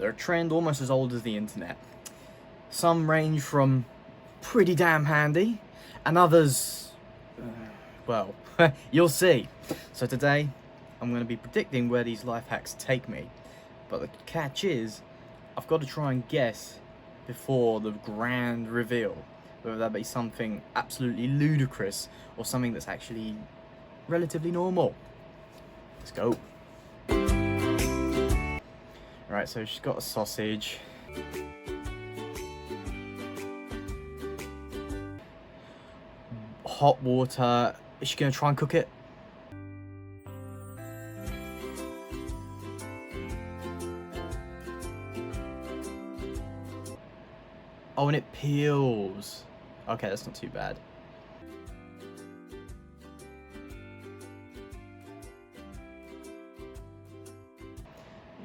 They're a trend almost as old as the internet. Some range from pretty damn handy, and others, well, you'll see. So today, I'm going to be predicting where these life hacks take me. But the catch is, I've got to try and guess before the grand reveal, whether that be something absolutely ludicrous or something that's actually relatively normal. Let's go. Right, so she's got a sausage. Hot water. Is she going to try and cook it? Oh, and it peels. Okay, that's not too bad.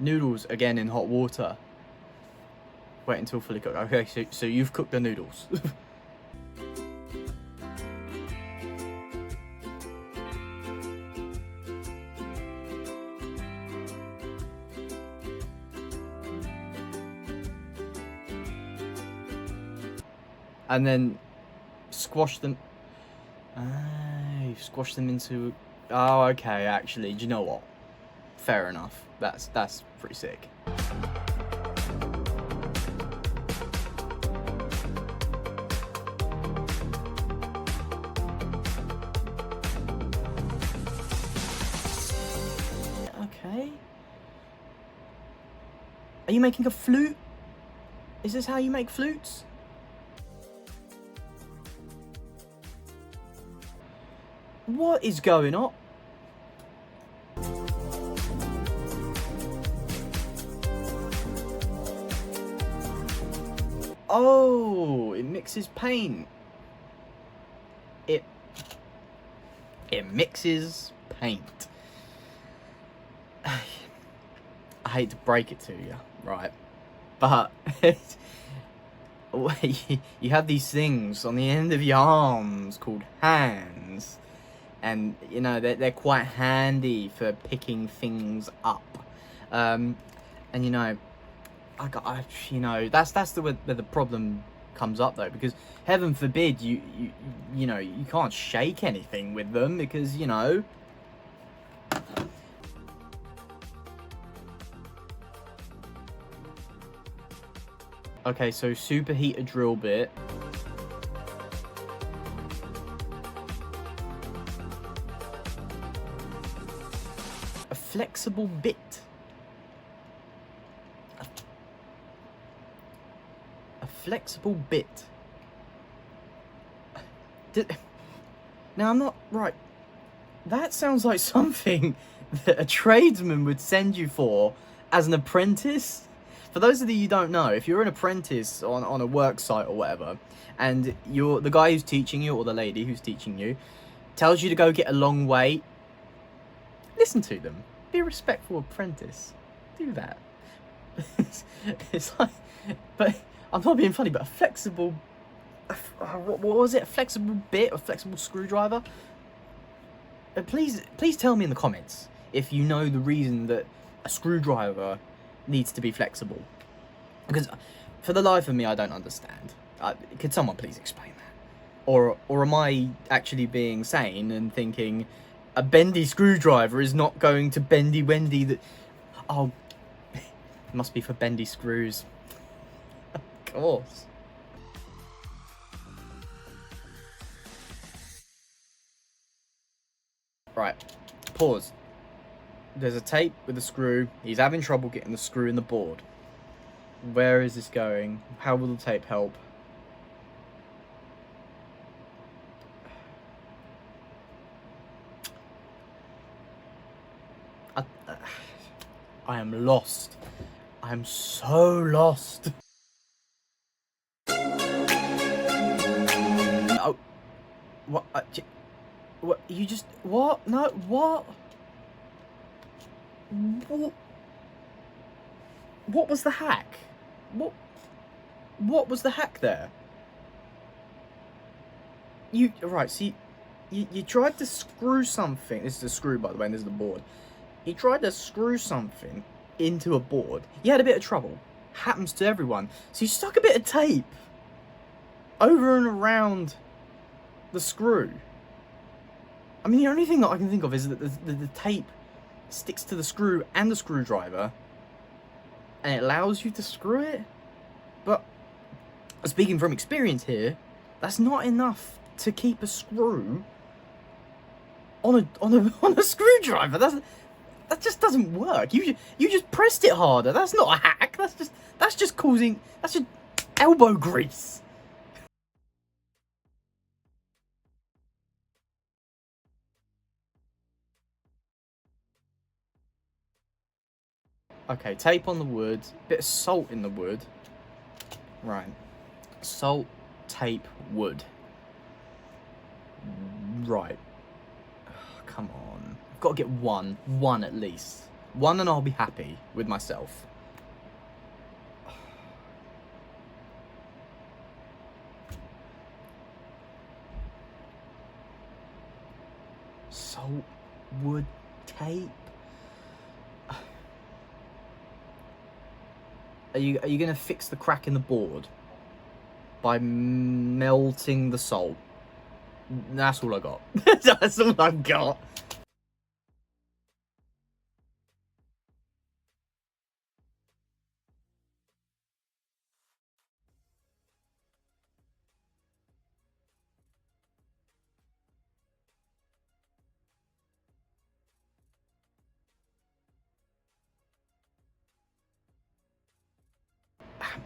Noodles, again, in hot water. Wait until fully cooked. Okay, so you've cooked the noodles. And then squash them. You've squashed them into. Oh, okay. Actually, do you know what? Fair enough. That's pretty sick. Okay. Are you making a flute? Is this how you make flutes? What is going on? Oh, it mixes paint. It mixes paint. I hate to break it to you, right? But you have these things on the end of your arms called hands. And you know they're quite handy for picking things up, and you know, that's where the problem comes up though, because heaven forbid you know you can't shake anything with them because you know. Okay, so superheat a drill bit. Flexible bit. A flexible bit. Now I'm not right. That sounds like something that a tradesman would send you for as an apprentice. For those of you who don't know, if you're an apprentice on a work site or whatever, and the guy who's teaching you or the lady who's teaching you tells you to go get a long way, listen to them. Be a respectful apprentice. Do that. It's like, but I'm not being funny, but a flexible, what was it? A flexible bit, a flexible screwdriver? Please tell me in the comments if you know the reason that a screwdriver needs to be flexible. Because for the life of me, I don't understand. Could someone please explain that? Or am I actually being sane and thinking a bendy screwdriver is not going to bendy wendy that... Oh, it must be for bendy screws. Of course. Right, pause. There's a tape with a screw. He's having trouble getting the screw in the board. Where is this going? How will the tape help? I am lost. I am so lost. Oh, what? What? You just what? No, what? What was the hack? What was the hack there? Right? See, you tried to screw something. This is a screw, by the way, and this is the board. He tried to screw something into a board. You had a bit of trouble. happens to everyone. So you stuck a bit of tape over and around the screw. I mean, the only thing that I can think of is that the tape sticks to the screw and the screwdriver, and it allows you to screw it. But speaking from experience here, that's not enough to keep a screw on a screwdriver. That just doesn't work. You just pressed it harder. That's not a hack. That's just elbow grease. Okay, tape on the wood, bit of salt in the wood. Right. Salt, tape, wood. Right. Come on. I've got to get one at least. One and I'll be happy with myself. Salt, wood, tape. Are you gonna fix the crack in the board by melting the salt? That's all I got. That's all I've got.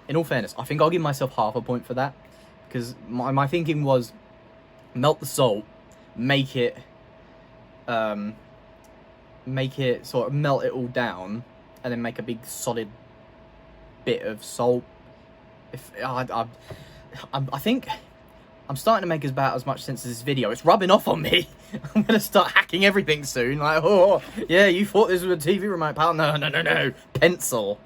In all fairness, I think I'll give myself half a point for that, because my thinking was melt the salt, make it sort of melt it all down, and then make a big solid bit of salt. If I think I'm starting to make about as much sense as this video. It's rubbing off on me. I'm gonna start hacking everything soon. Like, oh yeah, you thought this was a TV remote, pal? No, pencil.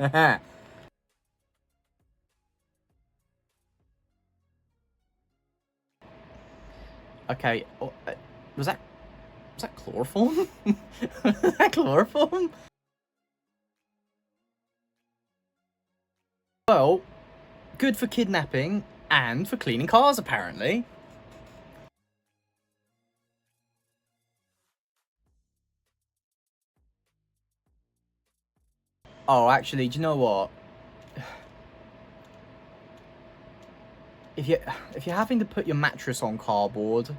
Okay, was that chloroform? Was that chloroform? Well, good for kidnapping and for cleaning cars, apparently. Oh, actually, do you know what? If you're having to put your mattress on cardboard,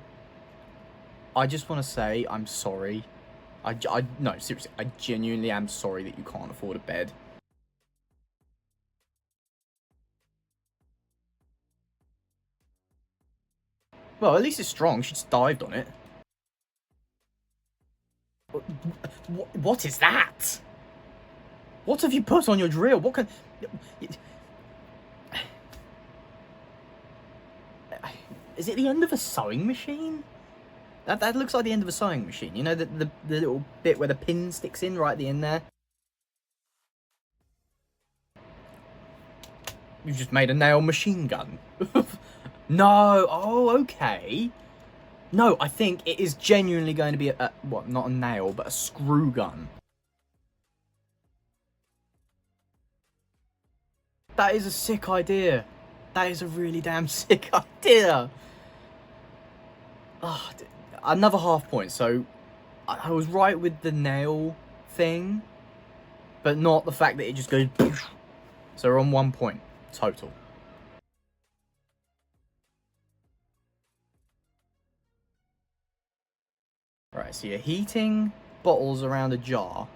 I just want to say I'm sorry. No, seriously, I genuinely am sorry that you can't afford a bed. Well, at least it's strong. She just dived on it. What is that? What have you put on your drill? What can... Is it the end of a sewing machine? That looks like the end of a sewing machine. You know, the little bit where the pin sticks in right at the end there? You've just made a nail machine gun. No, oh, okay. No, I think it is genuinely going to be what, not a nail, but a screw gun. That is a sick idea. That is a really damn sick idea. Oh, another half point. So I was right with the nail thing, but not the fact that it just goes. So we're on 1 point total. Right, so you're heating bottles around a jar.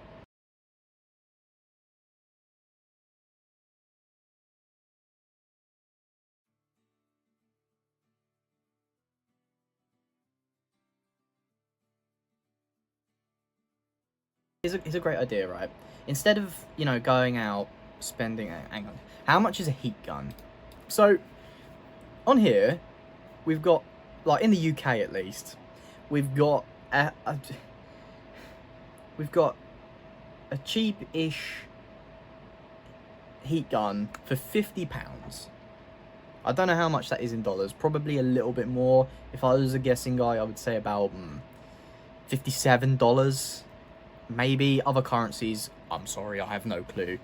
Here's a great idea, right? Instead of, you know, going out, spending... Hang on. How much is a heat gun? So, on here, we've got, like, in the UK at least, we've got we've got a cheap-ish heat gun for £50. I don't know how much that is in dollars. Probably a little bit more. If I was a guessing guy, I would say about $57. Maybe other currencies. I'm sorry, I have no clue.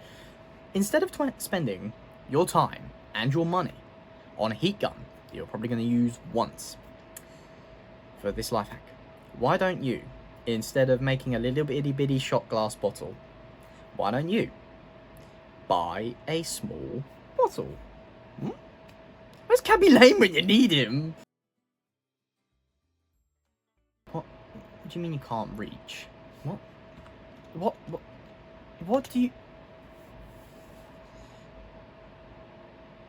Instead of spending your time and your money on a heat gun that you're probably going to use once for this life hack, why don't you, instead of making a little bitty shot glass bottle, why don't you buy a small bottle? Where's Cabby Lane when you need him? What do you mean you can't reach? What do you...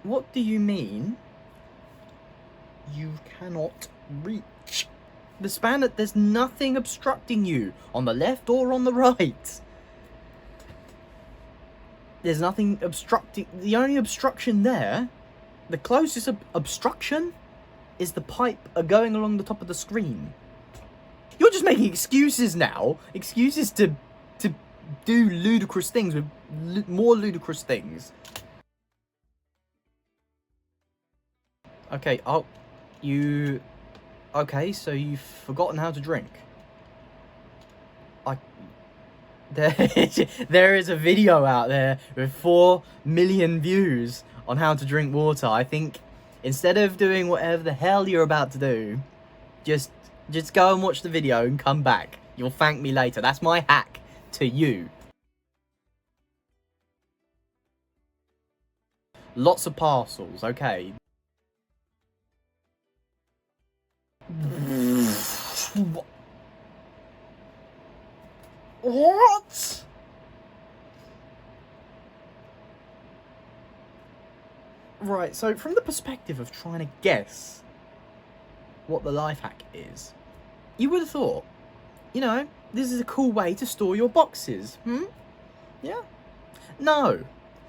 What do you mean you cannot reach? The span, there's nothing obstructing you on the left or on the right. There's nothing obstructing. The only obstruction there, the closest obstruction, is the pipe going along the top of the screen. You're just making excuses now. Excuses to do ludicrous things with more ludicrous things. Okay, okay, so you've forgotten how to drink. There is a video out there with 4 million views on how to drink water. I think instead of doing whatever the hell you're about to do, just go and watch the video and come back. You'll thank me later. That's my hack to you. Lots of parcels, okay. What? Right, so from the perspective of trying to guess what the life hack is, you would have thought, you know, this is a cool way to store your boxes. Yeah? No.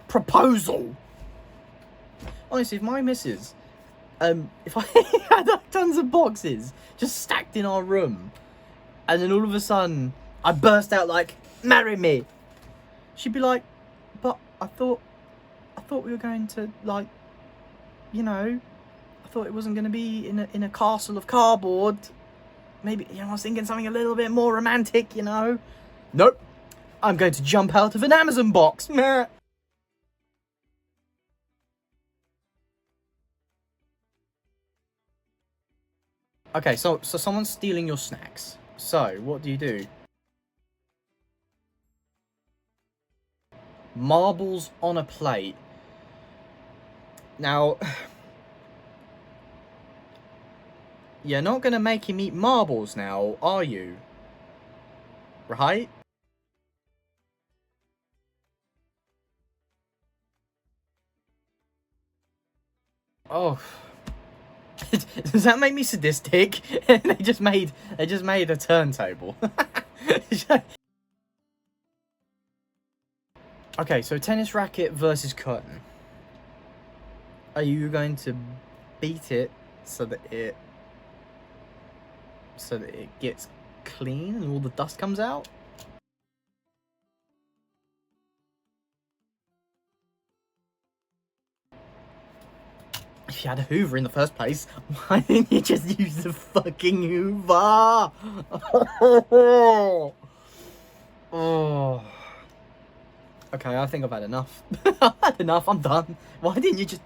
Proposal. Honestly, if my missus, if I had like tons of boxes just stacked in our room, and then all of a sudden I burst out like, marry me, she'd be like, but I thought we were going to, like, you know, I thought it wasn't going to be in a castle of cardboard. Maybe, you know, I was thinking something a little bit more romantic, you know. Nope. I'm going to jump out of an Amazon box. Meh. Okay, so someone's stealing your snacks. So, what do? Marbles on a plate. Now, you're not going to make him eat marbles now, are you? Right? Oh. Does that make me sadistic? they just made a turntable. Okay, so tennis racket versus curtain. Are you going to beat it so that it gets clean and all the dust comes out? If you had a Hoover in the first place, why didn't you just use the fucking Hoover? Oh. Okay, I think I've had enough. I've had enough, I'm done. Why didn't you just...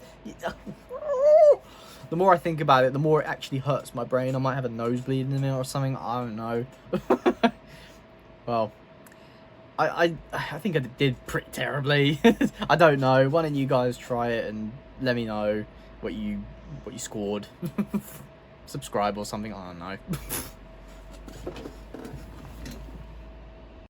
The more I think about it, the more it actually hurts my brain. I might have a nosebleed in a minute or something. I don't know. Well, I think I did pretty terribly. I don't know. Why don't you guys try it and let me know what you scored. Subscribe or something. I don't know.